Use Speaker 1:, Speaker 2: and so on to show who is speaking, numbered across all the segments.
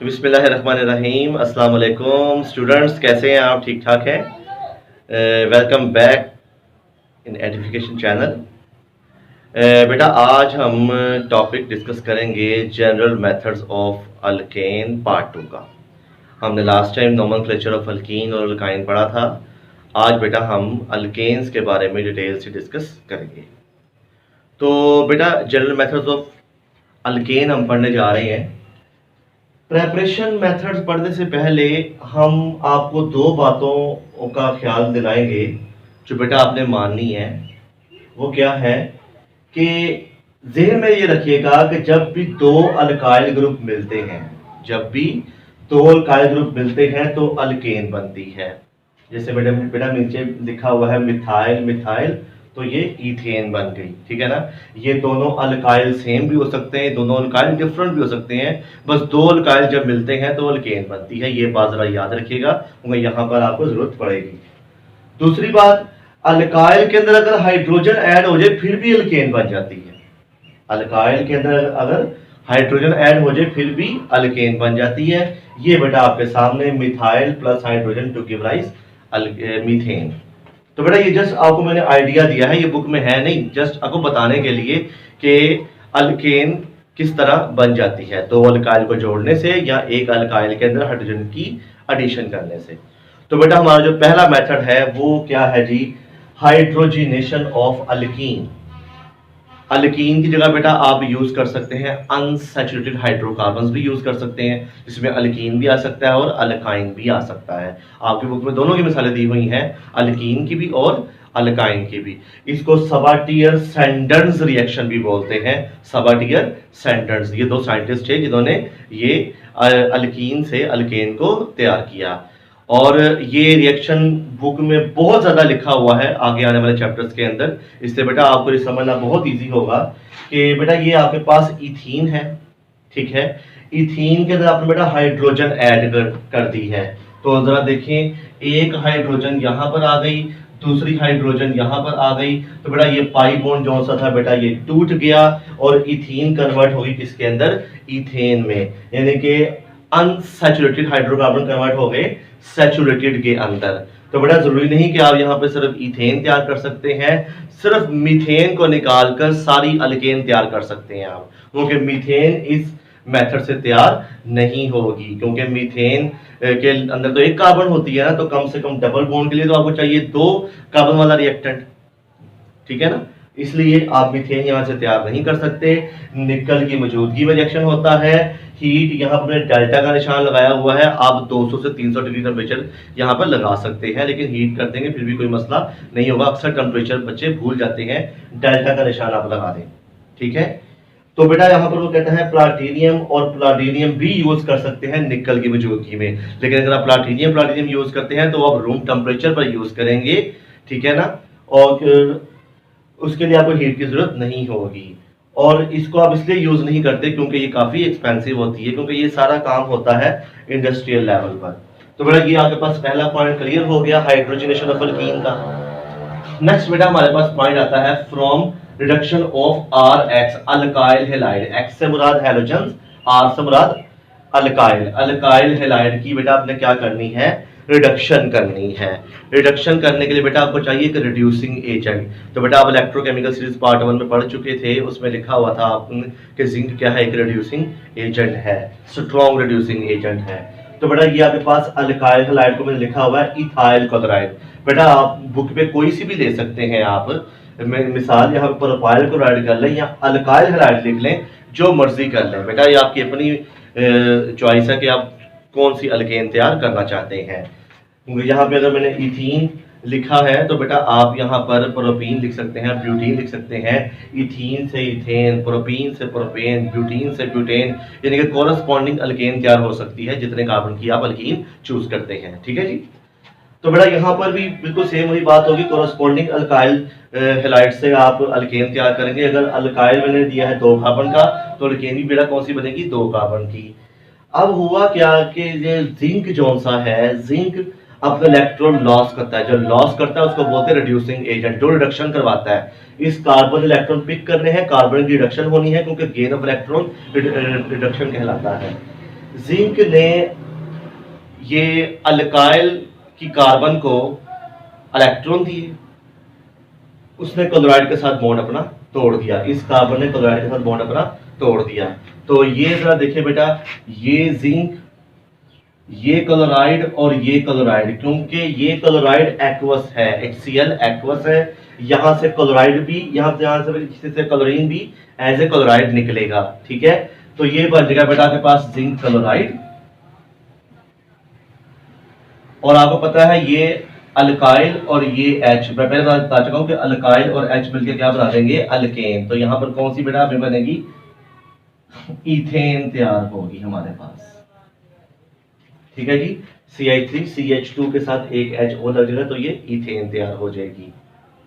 Speaker 1: तो बिस्मिल्लाहिर्रहमानिर्रहीम, अस्सलाम वालेकुम स्टूडेंट्स, कैसे हैं आप? ठीक ठाक हैं? Welcome back in education channel. बेटा आज हम टॉपिक डिस्कस करेंगे general methods of alkane part 2 का। हमने last time nomenclature of alkyne और अल्काइन पढ़ा था। आज बेटा हम अल्केन्स के बारे में डिटेल से डिस्कस करेंगे। तो बेटा जनरल मेथड्स ऑफ अल्केन हम पढ़ने जा रहे हैं। प्रेपरेशन मेथड्स पढ़ने से पहले हम आपको दो बातों का ख्याल दिलाएंगे जो बेटा आपने माननी है। वो क्या है कि ज़हन में ये रखिएगा कि जब भी दो अल्काइल ग्रुप मिलते हैं, जब भी दो अल्काइल ग्रुप मिलते हैं तो अल्केन बनती है। जैसे बेटा नीचे लिखा हुआ है मिथाइल मिथाइल, तो ये इथेन बन गई। ठीक है ना। ये दोनों अल्काइल सेम भी हो सकते हैं, दोनों अल्काइल डिफरेंट भी हो सकते हैं, बस दो अल्काइल जब मिलते हैं तो अल्केन बनती है। ये बात जरा याद रखिएगा, क्योंकि यहाँ पर आपको जरूरत पड़ेगी। दूसरी बात, अल्काइल के अंदर अगर हाइड्रोजन ऐड हो जाए फिर भी अल्केन बन जाती है। अल्काइल के अंदर अगर हाइड्रोजन ऐड हो जाए फिर भी अल्केन बन जाती है। ये बेटा आपके सामने methyl plus hydrogen to give rise methane. तो बेटा ये जस्ट आपको मैंने आइडिया दिया है, ये बुक में है नहीं, जस्ट आपको बताने के लिए कि अल्केन किस तरह बन जाती है, दो अल्काइल को जोड़ने से या एक अल्काइल के अंदर हाइड्रोजन की एडिशन करने से। तो बेटा हमारा जो पहला मेथड है वो क्या है जी? Hydrogenation of alkene. अल्कीन की जगह बेटा आप यूज कर सकते हैं अनसैचुरेटेड हाइड्रोकार्बन्स भी यूज कर सकते हैं, जिसमें अल्कीन भी आ सकता है और अल्काइन भी आ सकता है। आपकी बुक में दोनों की मिसालें दी हुई हैं, अल्कीन की भी और अल्काइन की भी। इसको सबाटियर सैंडर्स रिएक्शन भी बोलते हैं। सबाटियर सैंडर्स, ये दो साइंटिस्ट थे जिन्होंने ये अल्कीन से अल्केन को तैयार किया। और ये रिएक्शन बुक में बहुत ज्यादा लिखा हुआ है आगे आने वाले चैप्टर्स के अंदर। इससे बेटा आपको ये समझना बहुत इजी होगा कि बेटा ये आपके पास इथीन है, ठीक है। इथीन के अंदर आपने बेटा हाइड्रोजन ऐड कर दी है। तो जरा देखें, एक हाइड्रोजन यहाँ पर आ गई, दूसरी हाइड्रोजन यहाँ पर आ गई, तो बेटा ये पाई बॉन्ड जो सा था बेटा ये टूट गया और इथीन कन्वर्ट होगी किसके अंदर? इथेन में। यानी कि अनसैचुरेटेड हाइड्रोकार्बन कन्वर्ट हो गए सैचुरेटेड के अंदर। तो बेटा जरूरी नहीं कि आप यहाँ पे सिर्फ इथेन तैयार कर सकते हैं, सिर्फ मीथेन को निकालकर सारी अल्केन तैयार कर सकते हैं आप, क्योंकि मीथेन इस मेथड से तैयार नहीं होगी। क्योंकि मीथेन के अंदर तो एक कार्बन होती है ना, तो कम से कम डबल बॉन्ड के लिए तो आपको चाहिए दो कार्बन वाला रिएक्टेंट, ठीक है ना। इसलिए आप मीथेन यहाँ से तैयार नहीं कर सकते। निकल की मौजूदगी में रिएक्शन होता है। हीट यहाँ पर डेल्टा का निशान लगाया हुआ है, आप 200 से 300 डिग्री टेम्परेचर यहाँ पर लगा सकते हैं, लेकिन हीट कर देंगे फिर भी कोई मसला नहीं होगा। अक्सर टेम्परेचर बच्चे भूल जाते हैं, डेल्टा का निशान आप लगा दें, ठीक है। तो बेटा यहाँ पर वो कहता है प्लाटीनियम, और प्लाटीनियम भी यूज कर सकते हैं निकल की मौजूदगी में, लेकिन अगर आप प्लाटीनियम यूज करते हैं तो आप रूम टेम्परेचर पर यूज करेंगे, ठीक है ना। और उसके लिए आपको हीट की जरूरत नहीं होगी। और इसको आप इसलिए यूज नहीं करते क्योंकि ये काफी एक्सपेंसिव होती है, क्योंकि ये सारा काम होता है इंडस्ट्रियल लेवल पर। तो बेटा ये आपके पास पहला पॉइंट क्लियर हो गया हाइड्रोजनेशन ऑफ अल्कीन का। नेक्स्ट बेटा हमारे पास पॉइंट आता है from reduction of R X alkyl halide. X से मुराद हैलोजन, आर से मुराद अल्काइल। अल्काइल हैलाइड की बेटा आपने क्या करनी है? रिडक्शन करनी है। रिडक्शन करने के लिए बेटा आपको चाहिए कि रिड्यूसिंग एजेंट। तो बेटा आप इलेक्ट्रोकेमिकल सीरीज पार्ट 1 में पढ़ चुके थे, उसमें लिखा हुआ था आपने कि जिंक क्या है? एक रिड्यूसिंग एजेंट है, स्ट्रॉन्ग रिड्यूसिंग एजेंट है। तो बेटा ये आपके पास अल्काइल हैलाइड को मैंने लिखा हुआ है इथाइल क्लोराइड। बेटा आप बुक पे कोई सी भी ले सकते हैं आप, मिसाल यहाँ पर प्रोपाइल क्लोराइड कर लें या अल्काइल हैलाइड लिख लें, जो मर्जी कर लें। बेटा ये आपकी अपनी चॉइस है कि आप कौन सी अल्केन तैयार करना चाहते हैं। यहाँ पे अगर मैंने इथीन लिखा है तो बेटा आप यहाँ पर प्रोपीन लिख सकते हैं, ब्यूटीन लिख सकते हैं। इथीन से इथेन, प्रोपीन से प्रोपेन, ब्यूटीन से ब्यूटेन, यानी कि कोरस्पॉन्डिंग अल्केन तैयार हो सकती है जितने कार्बन की आप अल्कीन चूज करते हैं, ठीक है जी। तो बेटा यहाँ पर भी बिल्कुल सेम वही बात होगी, कोरस्पॉन्डिंग अल्काइल हैलाइड से आप अल्केन तैयार करेंगे। अगर अल्काइल मैंने दिया है 2 कार्बन का, तो अल्केन भी बेटा कौन सी बनेगी? 2 कार्बन की। अब हुआ क्या कि ये जिंक जो सा है, जिंक अपना इलेक्ट्रॉन लॉस करता है। जो लॉस करता है उसको बोलते हैं रिड्यूसिंग एजेंट, जो रिडक्शन करवाता है। इस कार्बन इलेक्ट्रॉन पिक करने हैं, कार्बन की रिडक्शन होनी है, क्योंकि गेन ऑफ इलेक्ट्रॉन रिडक्शन कहलाता है। जिंक ने ये अल्काइल की कार्बन को इलेक्ट्रॉन दिए, उसने क्लोराइड के साथ बॉन्ड अपना तोड़ दिया, इस कार्बन ने क्लोराइड के साथ बॉन्ड अपना तोड़ दिया। तो ये जरा देखिए बेटा, ये जिंक, ये क्लोराइड और ये क्लोराइड, क्योंकि ये क्लोराइड एक्वस है, HCl एक्वस है, यहां से क्लोराइड भी, यहां से क्लोरीन भी एज ए क्लोराइड निकलेगा। ठीक है, तो ये बन जाएगा बेटा आपके पास जिंक क्लोराइड। और आपको पता है ये अल्काइल और ये H, मैं पहले बता चुका हूं कि अल्काइल और H मिलकर क्या बना देंगे, अल्केन। तो यहां पर कौन सी बेटा हमें बनेगी, इथेन तैयार होगी हमारे पास। ठीक है जी, CH3CH2 के साथ एक H और लग जाएगा तो ये इथेन तैयार हो जाएगी।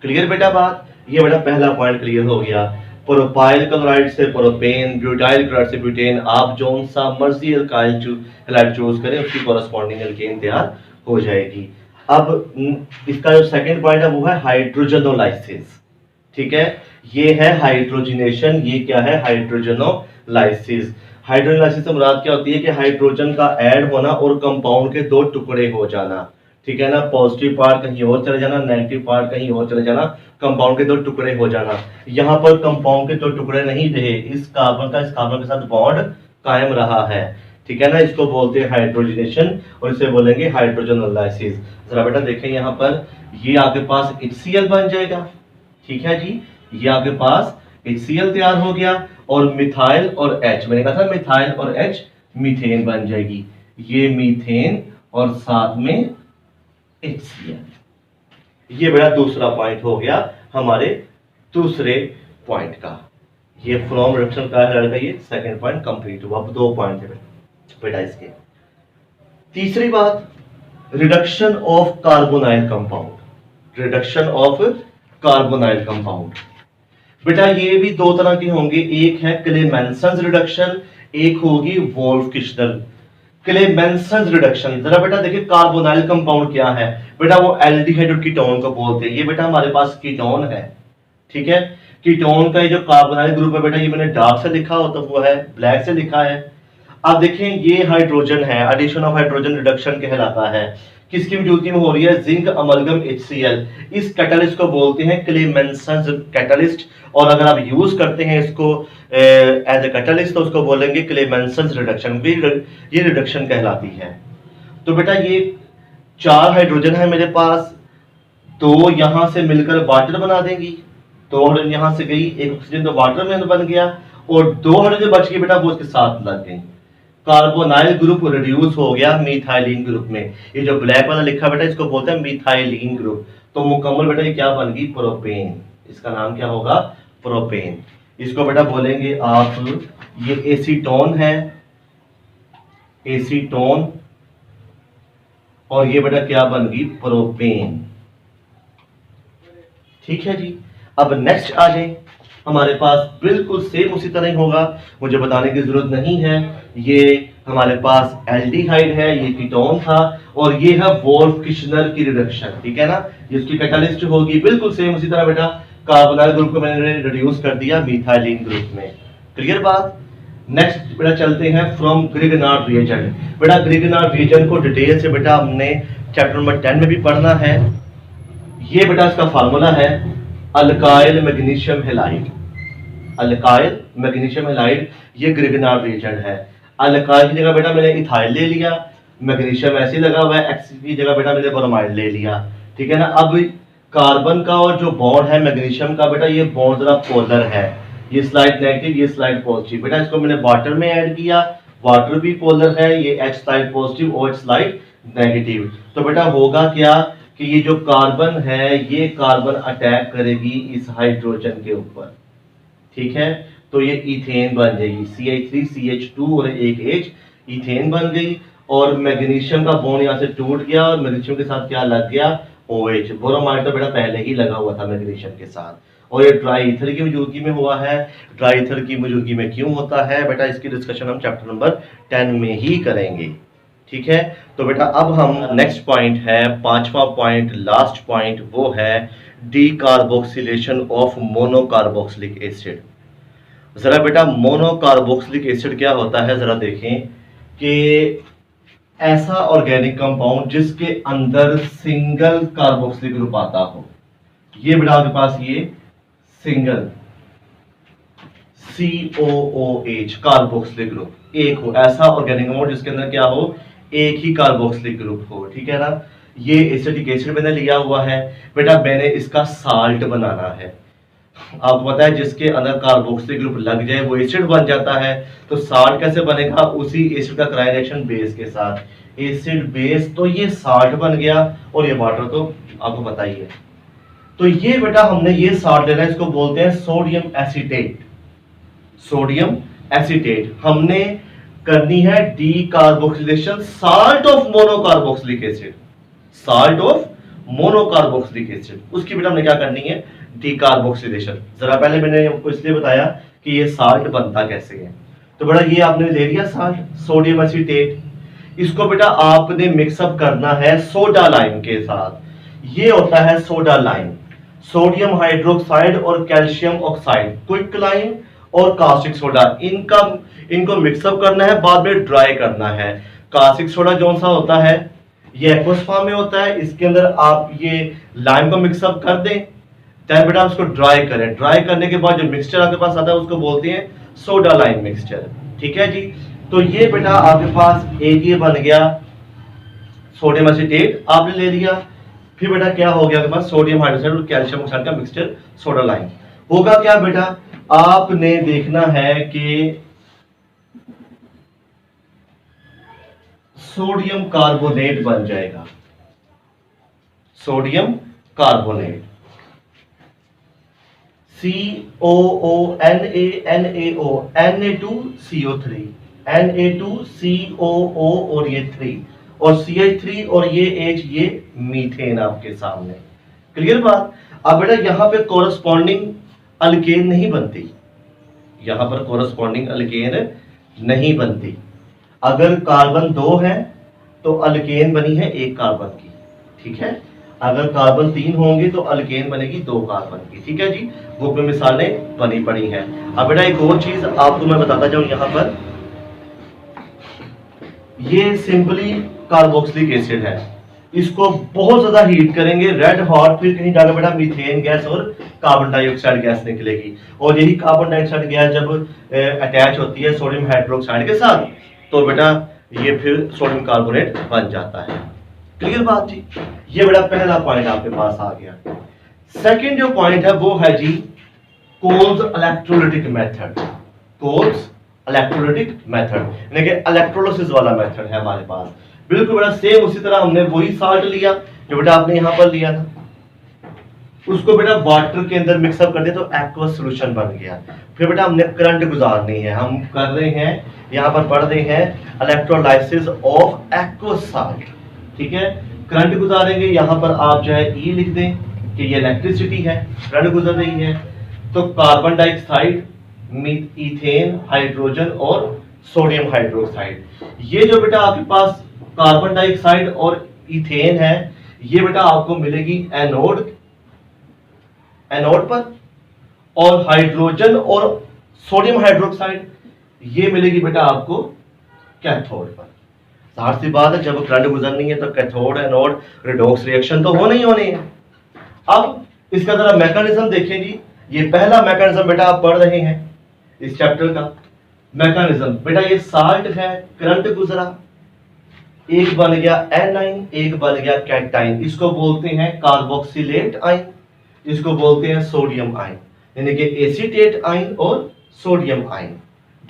Speaker 1: क्लियर बेटा बात, ये बेटा पहला पॉइंट क्लियर हो गया। प्रोपाइल क्लोराइड से प्रोपेन, ब्यूटाइल क्लोराइड से ब्यूटेन, आप जोन सा मर्जी अल्काइल हैलाइड चूज करें उसकी कॉरेस्पॉन्डिंग अल्केन तैयार हो जाएगी। अब इसका जो सेकंड पॉइंट है वो है हाइड्रोजनोलाइसिस। ठीक है, ये है हाइड्रोजनेशन, ये क्या है, हाइड्रोजनोलाइसिस। हाइड्रोजनोलाइसिस से मुराद क्या होती है कि हाइड्रोजन का ऐड होना और कंपाउंड के दो टुकड़े हो जाना। ठीक है ना, पॉजिटिव पार्ट कहीं और चले जाना, नेगेटिव पार्ट कहीं और चले जाना, कंपाउंड के दो टुकड़े हो जाना। यहाँ पर कंपाउंड के दो टुकड़े नहीं रहे, इस कार्बन का इस कार्बन के साथ बॉन्ड कायम रहा है। ठीक है ना, इसको बोलते हैं हाइड्रोजनेशन और इसे बोलेंगे हाइड्रोजनोलाइसिस। जरा बेटा देखें यहाँ पर, ये आपके पास HCl बन जाएगा। ठीक है जी, ये आपके पास HCl तैयार हो गया और मिथाइल और H, मैंने कहा था मिथाइल और H मीथेन बन जाएगी। ये मीथेन और साथ में HCl। ये बेटा दूसरा पॉइंट हो गया हमारे दूसरे पॉइंट का। ये फ्रॉम रिडक्शन का है, ये सेकंड पॉइंट कंप्लीट हुआ। अब दो पॉइंट है बेटा इसके। तीसरी बात, reduction of carbonyl compound. Reduction of carbonyl compound बेटा ये भी दो तरह के होंगे, एक है क्लेमेंसन्स रिडक्शन, एक होगी वोल्फ-किश्नर। क्लेमेंसन्स रिडक्शन, जरा बेटा देखिए कार्बोनाइल कंपाउंड क्या है बेटा, वो एल्डिहाइड और कीटोन को बोलते हैं। ये बेटा हमारे पास कीटोन है। ठीक है, कीटोन का ये जो कार्बोनाइल ग्रुप है बेटा, ये मैंने डार्क से लिखा हो तो वो है ब्लैक से लिखा है। अब देखें ये हाइड्रोजन है, एडिशन ऑफ हाइड्रोजन रिडक्शन कहलाता है। किसकी मौजूदगी में हो रही है, जिंक अमलगम HCl। इस कैटलिस्ट को बोलते हैं क्लेमेंसन्स कैटलिस्ट, और अगर आप यूज करते हैं इसको एज ए कैटलिस्ट तो उसको बोलेंगे क्लेमेंसन्स रिडक्शन। ये रिडक्शन कहलाती है। तो बेटा ये चार हाइड्रोजन है मेरे पास, दो यहां से मिलकर वाटर बना देंगी, दो हाइड्रोजन यहां से गई, एक ऑक्सीजन तो वाटर में बन गया, और दो हाइड्रोजन बच गई बेटा वो उसके साथ लग गई। कार्बोनाइल ग्रुप रिड्यूस हो गया मिथाइलिन ग्रुप में। ये जो ब्लैक वाला लिखा बेटा इसको बोलते हैं मिथाइलिन ग्रुप। तो मुकम्मल बेटा ये क्या बन गई, प्रोपेन। इसका नाम क्या होगा, प्रोपेन। इसको बेटा बोलेंगे आप, ये एसीटोन है, एसीटोन, और ये बेटा क्या बन गई, प्रोपेन। ठीक है जी, अब नेक्स्ट आ जाए, हमारे पास बिल्कुल सेम उसी तरह ही होगा, मुझे बताने की जरूरत नहीं है। ये हमारे पास एल्डिहाइड है, ये कीटोन था, और ये है वोल्फ-किश्नर की रिडक्शन। ठीक है ना, जिसकी कैटलिस्ट होगी बिल्कुल सेम उसी तरह बेटा, कार्बोनाइल ग्रुप को मैंने रिड्यूस कर दिया मिथाइलिन ग्रुप में। क्लियर बात। नेक्स्ट बेटा चलते हैं फ्रॉम ग्रिगनार्ड रिएजेंट। बेटा ग्रिगनार्ड रिएजेंट को डिटेल से बेटा हमने चैप्टर नंबर 10 में भी पढ़ना है। ये बेटा इसका फार्मूला है alkyl magnesium halide. Alkyl magnesium halide ये ग्रिगनार्ड रिएजेंट है। अल्काइल की जगह बेटा मैंने इथाइल ले लिया, मैग्नीशियम ऐसे लगा हुआ है, एक्स की जगह बेटा मैंने ब्रोमाइड ले लिया। ठीक है ना, अब कार्बन का और जो बॉन्ड है मैग्नीशियम का बेटा, ये बॉन्ड जरा पोलर है, ये स्लाइड नेगेटिव, ये स्लाइड पॉजिटिव। बेटा इसको मैंने वाटर में ऐड किया, वाटर भी पोलर है, ये H slide positive, OH slide negative. तो बेटा होगा क्या कि ये जो कार्बन है, ये कार्बन अटैक करेगी इस हाइड्रोजन के ऊपर। ठीक है, तो ये इथेन बन जाएगी, CH3CH2 और एक H, इथेन बन गई। और मैग्नीशियम का बॉन्ड यहाँ से टूट गया और मैग्नीशियम के साथ क्या लग गया, OH। ब्रोमाइड तो बेटा पहले ही लगा हुआ था मैग्नीशियम के साथ, और ये ड्राई ईथर की मौजूदगी में हुआ है। ड्राई ईथर की मौजूदगी में क्यों होता है बेटा, इसकी डिस्कशन हम चैप्टर नंबर 10 में ही करेंगे। ठीक है, तो बेटा अब हम नेक्स्ट पॉइंट है, पांचवा पॉइंट, लास्ट पॉइंट, वो है डीकार्बोक्सिलेशन ऑफ मोनोकार्बोक्सिलिक एसिड। जरा बेटा मोनोकार्बोक्सिलिक एसिड क्या होता है जरा देखें। कि ऐसा ऑर्गेनिक कंपाउंड जिसके अंदर सिंगल कार्बोक्सिलिक ग्रुप आता हो। ये बेटा आपके पास ये सिंगल COOH कार्बोक्सिलिक ग्रुप एक हो, ऐसा ऑर्गेनिक कंपाउंड जिसके अंदर क्या हो, एक ही कार्बोक्सिलिक ग्रुप हो। ठीक है ना। ये एसिटिक एसिड मैंने लिया हुआ है बेटा, मैंने इसका साल्ट बनाना है। आपको पता है जिसके अंदर कार्बोक्सिलिक ग्रुप लग जाए वो एसिड बन जाता है। तो साल्ट कैसे बनेगा, उसी एसिड का क्राई रिएक्शन बेस के साथ, एसिड बेस, तो ये साल्ट बन गया। और ये वाटर तो आपको पता ही है। तो ये बेटा हमने ये साल्ट लेना है, इसको बोलते हैं सोडियम एसीटेट। सोडियम एसीटेट हमने करनी है decarboxylation salt of monocarboxylic acid, salt of monocarboxylic acid, उसकी बेटा हमने क्या करनी है, डीकार्बोक्सिलेशन। जरा पहले मैंने आपको इसलिए बताया कि ये साल्ट बनता कैसे है। तो बेटा ये आपने ले लिया साल्ट सोडियम एसीटेट, इसको बेटा आपने मिक्सअप करना है सोडा लाइम के साथ। ये होता है सोडा लाइम, सोडियम हाइड्रोक्साइड और कैल्शियम ऑक्साइड, क्विकलाइन और कास्टिक सोडा, इनको मिक्सअप करना है, बाद में ड्राई करना है। कास्टिक सोडा कौन सा होता है, ये एक्वस फॉर्म में होता है, इसके अंदर आप ये लाइम को मिक्सअप कर दें, देन बेटा उसको ड्राई करें। ड्राई करने के बाद जो मिक्सचर आपके पास आता है उसको बोलते हैं सोडा लाइम मिक्सचर। ठीक है जी। तो ये बेटा आपके पास एक ये बन गया सोडियम एसीटेट आपने ले लिया। फिर बेटा क्या हो गया आपके पास सोडियम हाइड्रोक्साइड और कैल्शियम ऑक्साइड का मिक्सचर सोडा लाइम। होगा क्या बेटा, आपने देखना है कि सोडियम कार्बोनेट बन जाएगा, sodium carbonate, COONA Na2CO3, Na2COO और ये 3 और CH3 और ये H, ये मीथेन आपके सामने। क्लियर बात। अब बेटा यहां पे कोरस्पॉन्डिंग अल्केन नहीं बनती, यहां पर कोरस्पॉन्डिंग अल्केन नहीं बनती। अगर कार्बन 2 है तो अल्केन बनी है 1 कार्बन की। ठीक है। अगर कार्बन 3 होंगे तो अल्केन बनेगी 2 कार्बन की। ठीक है जी। बुक में मिसालें बनी पड़ी हैं। अब बेटा एक और चीज आपको मैं बताता जाऊं, यहां पर ये सिंपली कार्बोक्सिलिक एसिड है, इसको बहुत ज्यादा हीट करेंगे रेड हॉट, फिर कहीं जाकर बेटा मीथेन गैस और कार्बन डाइऑक्साइड गैस निकलेगी। और यही कार्बन डाइऑक्साइड गैस जब अटैच होती है सोडियम हाइड्रोक्साइड के साथ तो बेटा ये फिर सोडियम कार्बोनेट बन जाता है। क्लियर बात जी। ये बेटा पहला पॉइंट आपके पास आ गया। सेकंड जो पॉइंट है वो है जी Kolbe's electrolytic method. Kolbe's electrolytic method यानी कि इलेक्ट्रोलिसिस वाला मेथड है हमारे पास। बिल्कुल बेटा सेम उसी तरह हमने वही साल्ट लिया जो बेटा आपने यहां पर लिया था, उसको बेटा वाटर के अंदर मिक्सअप कर दिया तो एक्वस सॉल्यूशन बन गया। फिर बेटा हमने करंट गुजारनी है, हम कर रहे हैं यहां पर पढ़ रहे हैं इलेक्ट्रोलाइसिस ऑफ एक्वस साल्ट। ठीक है। करंट गुजारेंगे, यहां पर आप जो है ई लिख दें कि ये इलेक्ट्रिसिटी है, करंट गुजर रही है। तो कार्बन डाइऑक्साइड, मीथेन, हाइड्रोजन और सोडियम हाइड्रोक्साइड, ये जो बेटा आपके पास कार्बन डाइऑक्साइड और इथेन है, ये बेटा आपको मिलेगी एनोड पर, और हाइड्रोजन और सोडियम हाइड्रोक्साइड ये मिलेगी बेटा आपको कैथोड पर। जाहिर सी बात है जब करंट गुजरनी है तो कैथोड एनोड रिडॉक्स रिएक्शन तो होने ही होने है। अब इसका जरा मैकेनिज्म देखें जी। ये पहला मैकेनिज्म बेटा आप पढ़ रहे हैं इस चैप्टर का मैकेनिज्म। बेटा ये साल्ट है, करंट गुजरा, एक बन गया एनाइन, एक बन गया कैटाइन, इसको बोलते हैं कार्बोक्सिलेट आयन, इसको बोलते हैं सोडियम आयन, यानी कि एसीटेट आयन और सोडियम आयन।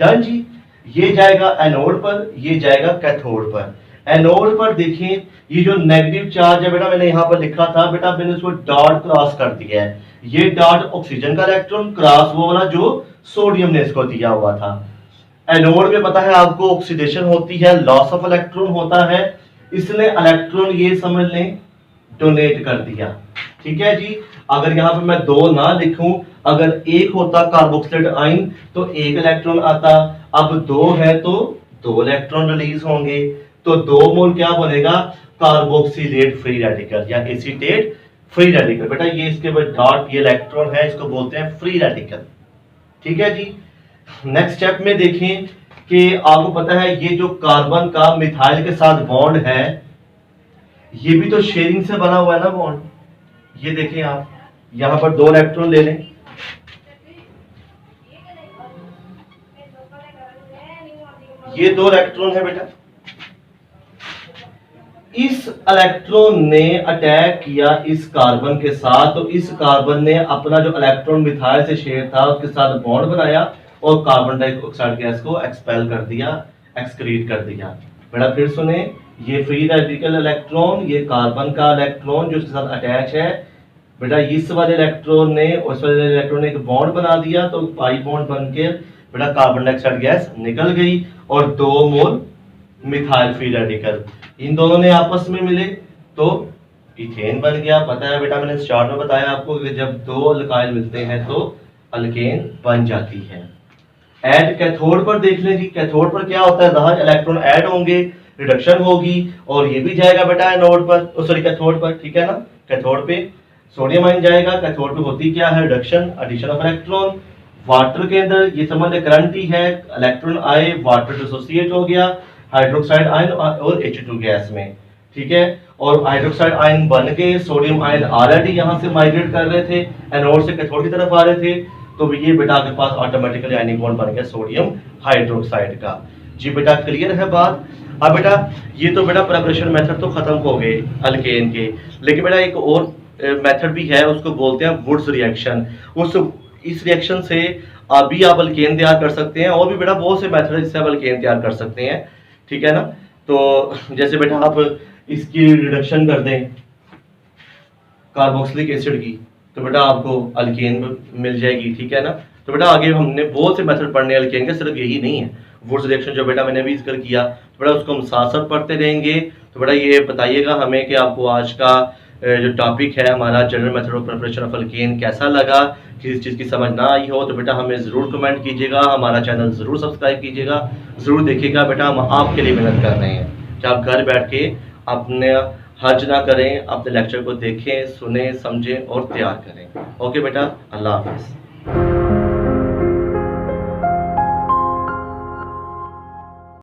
Speaker 1: डन जी। ये जाएगा एनोड पर, ये जाएगा कैथोड पर। एनोड पर देखिए ये जो नेगेटिव चार्ज है बेटा मैंने यहां पर लिखा था, बेटा मैंने उसको डॉट क्रॉस कर दिया है। ये डॉट ऑक्सीजन का इलेक्ट्रॉन, क्रॉस वो वाला जो सोडियम ने इसको दिया हुआ था। एनोड में पता है आपको ऑक्सीडेशन होती है, लॉस ऑफ इलेक्ट्रॉन होता है, इसने इलेक्ट्रॉन ये समझ लें डोनेट कर दिया। ठीक है जी। अगर यहां पर मैं 2 ना लिखूं, अगर 1 होता कार्बोक्सिलेट आयन तो 1 इलेक्ट्रॉन आता, अब 2 है तो 2 इलेक्ट्रॉन रिलीज होंगे, तो 2 मोल क्या बनेगा, कार्बोक्सिलेट फ्री रेडिकल या एसीटेट फ्री रेडिकल। बेटा ये इसके बाद डॉट ये इलेक्ट्रॉन है, इसको बोलते हैं फ्री रेडिकल। ठीक है जी। नेक्स्ट स्टेप में देखें कि आपको पता है ये जो कार्बन का मिथाइल के साथ बॉन्ड है, ये भी तो शेयरिंग से बना हुआ है ना बॉन्ड। ये देखें आप, यहां पर 2 इलेक्ट्रॉन ले लें, ये 2 इलेक्ट्रॉन है बेटा। इस इलेक्ट्रॉन ने अटैक किया इस कार्बन के साथ, तो इस कार्बन ने अपना जो इलेक्ट्रॉन मिथाइल से शेयर था उसके साथ बॉन्ड बनाया और कार्बन डाइऑक्साइड गैस को एक्सपेल कर दिया, एक्सक्रीट कर दिया। बेटा फिर सुने, ये फ्री रेडिकल इलेक्ट्रॉन, ये कार्बन का इलेक्ट्रॉन जो इसके साथ अटैच है, बेटा इस वाले इलेक्ट्रॉन ने उस वाले इलेक्ट्रॉन ने एक बॉन्ड बना दिया, तो पाई बॉन्ड बनके बेटा कार्बन डाइऑक्साइड गैस निकल गई और 2 मोल मिथाइल फ्री रेडिकल इन दोनों ने आपस में मिले तो इथेन बन गया। पता है बेटा, मैंने इस चार्ट में बताया आपको कि जब 2 अल्काइल मिलते हैं तो अल्केन बन जाती है। ऐड कैथोड पर देख लें जी, कैथोड पर क्या होता है, जहां इलेक्ट्रॉन ऐड होंगे रिडक्शन होगी और ये भी जाएगा बेटा एनोड पर, सॉरी कैथोड पर, ठीक है ना। कैथोड पे सोडियम आयन जाएगा, कैथोड पे होती क्या है, reduction, addition of electron. Water के अंदर ये समझ लें करंट ही है, इलेक्ट्रॉन आए, वाटर डिसोसिएट हो गया हाइड्रोक्साइड आयन और H2 गैस में, ठीक है। और हाइड्रोक्साइड आयन बन के सोडियम आयन ऑलरेडी यहाँ से माइग्रेट कर रहे थे, एनोड से कैथोड की तरफ आ रहे थे, तो ये बेटा के पास ऑटोमेटिकली आयनिक बॉन्ड बन गया सोडियम हाइड्रोक्साइड का। जी बेटा क्लियर है बात। अब बेटा ये तो बेटा प्रिपरेशन मेथड तो खत्म हो गए अल्केन के, लेकिन बेटा एक और मेथड भी है, उसको बोलते हैं वुड्स रिएक्शन। इस रिएक्शन से अभी आप अल्केन तैयार कर सकते हैं, और भी बेटा बहुत से मेथड जिससे आप अल्केन तैयार कर सकते हैं, ठीक है ना। तो जैसे बेटा आप इसकी रिडक्शन कर दें कार्बोक्सिलिक एसिड की, तो बेटा आपको अल्केन मिल जाएगी, ठीक है ना। तो बेटा आगे हमने बहुत से मेथड पढ़ने अल्केन के, सिर्फ यही नहीं है। वुड्स रिएक्शन जो बेटा मैंने भी जिक्र किया, तो बेटा उसको हम साथ साथ पढ़ते रहेंगे। तो बेटा ये बताइएगा हमें कि आपको आज का जो टॉपिक है हमारा general method of preparation of alkane कैसा लगा। किसी चीज़ की समझ ना आई हो तो बेटा हमें ज़रूर कमेंट कीजिएगा, हमारा चैनल ज़रूर सब्सक्राइब कीजिएगा, ज़रूर देखिएगा। बेटा हम आपके लिए मेहनत कर रहे हैं कि आप घर बैठ के अपने हर्ज ना करें, अपने लेक्चर को देखें, सुने, समझें और तैयार करें। ओके बेटा, अल्लाह हाफिज़।